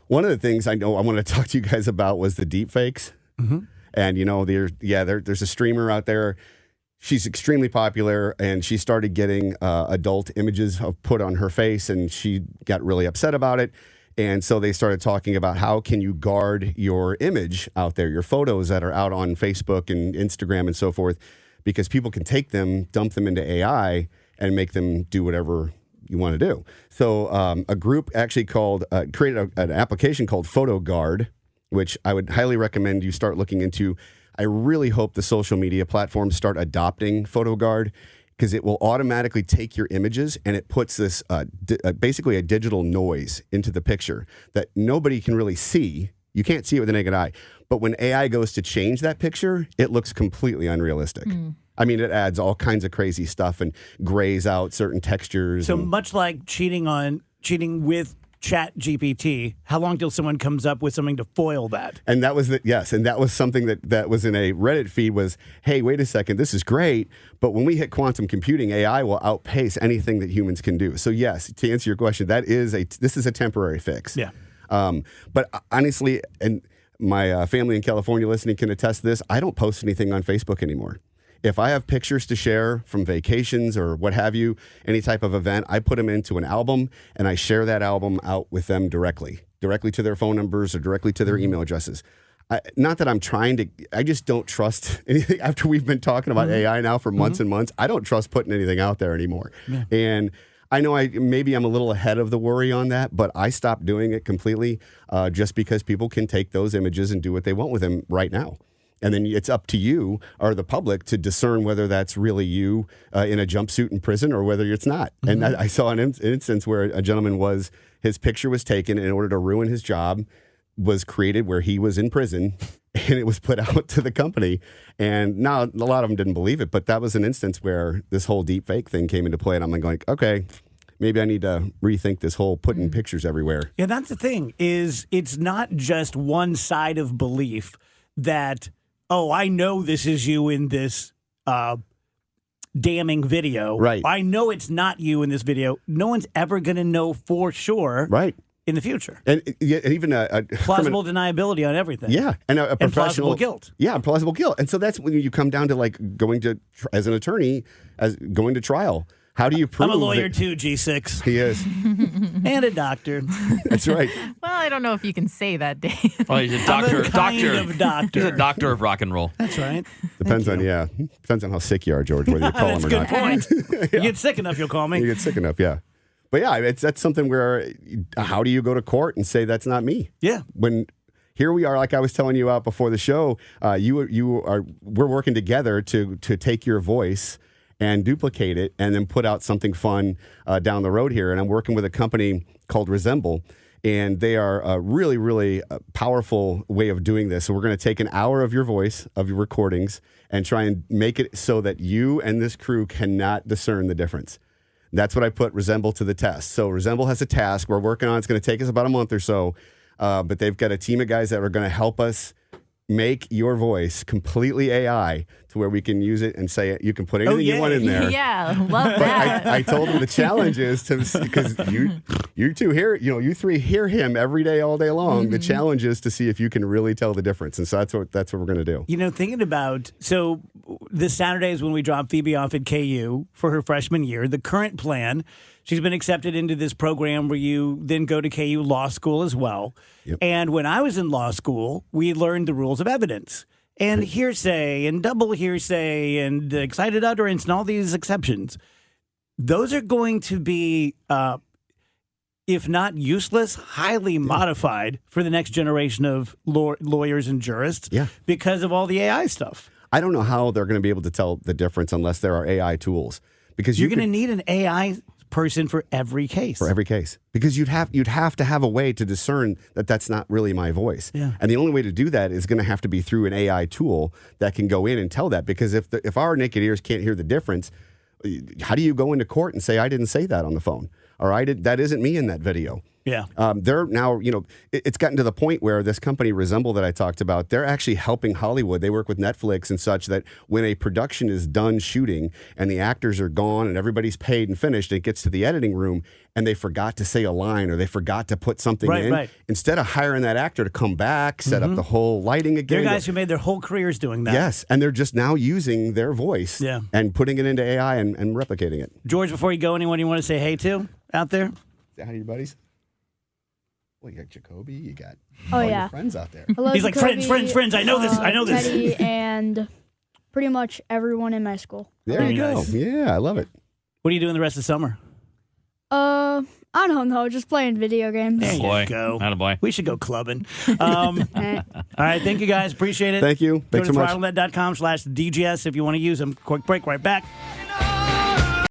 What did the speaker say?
One of the things I know I want to talk to you guys about was the deepfakes. Mm-hmm. And, there's a streamer out there. She's extremely popular, and she started getting adult images put on her face, and she got really upset about it. And so they started talking about how can you guard your image out there, your photos that are out on Facebook and Instagram and so forth, because people can take them, dump them into AI, and make them do whatever you want to do. So a group actually created an application called Photo Guard, which I would highly recommend you start looking into. I really hope the social media platforms start adopting Photo Guard, because it will automatically take your images and it puts this basically a digital noise into the picture that nobody can really see. You can't see it with the naked eye. But when AI goes to change that picture, it looks completely unrealistic. I mean, it adds all kinds of crazy stuff and grays out certain textures. So much like cheating with Chat GPT, how long till someone comes up with something to foil that? And that was and that was something that was in a Reddit feed was, hey, wait a second, this is great, but when we hit quantum computing, AI will outpace anything that humans can do. So yes, to answer your question, this is a temporary fix. Yeah. But honestly, and my family in California listening can attest to this, I don't post anything on Facebook anymore. If I have pictures to share from vacations or what have you, any type of event, I put them into an album and I share that album out with them directly to their phone numbers or directly to their email addresses. Not that I'm trying to, I just don't trust anything. After we've been talking about AI now for months and months, I don't trust putting anything out there anymore. Yeah. And I know maybe I'm a little ahead of the worry on that, but I stopped doing it completely just because people can take those images and do what they want with them right now. And then it's up to you or the public to discern whether that's really you in a jumpsuit in prison or whether it's not. Mm-hmm. And I saw an instance where a gentleman his picture was taken in order to ruin his job, was created where he was in prison, and it was put out to the company. And now a lot of them didn't believe it, but that was an instance where this whole deepfake thing came into play. And I'm like going, okay, maybe I need to rethink this whole putting pictures everywhere. Yeah, that's the thing, is it's not just one side of belief that, oh, I know this is you in this damning video. Right. I know it's not you in this video. No one's ever going to know for sure. Right. In the future. And even a plausible deniability on everything. Yeah. And a professional. And plausible guilt. Yeah, plausible guilt. And so that's when you come down to like going to, as an attorney, going to trial. How do you prove? I'm a lawyer too, G6. He is. And a doctor. That's right. Well, I don't know if you can say that, Dave. Oh, he's a doctor. I'm a kind of doctor. He's a doctor of rock and roll. That's right. Depends on how sick you are, George, whether you call him or not. That's a good point. You get sick enough, you'll call me. You get sick enough, yeah. But yeah, that's something where, how do you go to court and say that's not me? Yeah. When here we are, like I was telling you out before the show, we're working together to take your voice and duplicate it and then put out something fun down the road here. And I'm working with a company called Resemble, and they are a really, really powerful way of doing this. So we're going to take an hour of your voice, of your recordings, and try and make it so that you and this crew cannot discern the difference. That's what I put Resemble to the test. So Resemble has a task we're working on. It's going to take us about a month or so, but they've got a team of guys that are going to help us make your voice completely AI to where we can use it and say it. You can put anything you want in there. Yeah, love that. I told them the challenge is because you two hear, you three hear him every day, all day long. Mm-hmm. The challenge is to see if you can really tell the difference. And so that's what we're going to do. Thinking about, so this Saturday is when we drop Phoebe off at KU for her freshman year. The current plan, she's been accepted into this program where you then go to KU Law School as well. Yep. And when I was in law school, we learned the rules of evidence and hearsay and double hearsay and excited utterance and all these exceptions. Those are going to be, if not useless, highly modified for the next generation of lawyers and jurists because of all the AI stuff. I don't know how they're going to be able to tell the difference unless there are AI tools. Because you're going to need an AI person for every case. For every case. Because you'd have to have a way to discern that that's not really my voice. Yeah. And the only way to do that is going to have to be through an AI tool that can go in and tell that. Because if our naked ears can't hear the difference, how do you go into court and say, I didn't say that on the phone? Or that isn't me in that video? Yeah. They're now, it's gotten to the point where this company Resemble that I talked about, they're actually helping Hollywood. They work with Netflix and such that when a production is done shooting and the actors are gone and everybody's paid and finished, it gets to the editing room and they forgot to say a line or they forgot to put something in. Right. Instead of hiring that actor to come back, set up the whole lighting again. There are guys who made their whole careers doing that. Yes, and they're just now using their voice and putting it into AI and replicating it. George, before you go, anyone you want to say hey to out there? Say hi to your buddies. Well, you got Jacoby, you got your friends out there. Hello, He's like, Jacoby, friends, I know this. Teddy, and pretty much everyone in my school. There you go. Nice. Yeah, I love it. What are you doing the rest of the summer? I don't know, just playing video games. There you go. Attaboy. We should go clubbing. All right, thank you guys. Appreciate it. Thank you. Go Thanks to so much. throttlenet.com/DGS if you want to use them. Quick break, right back.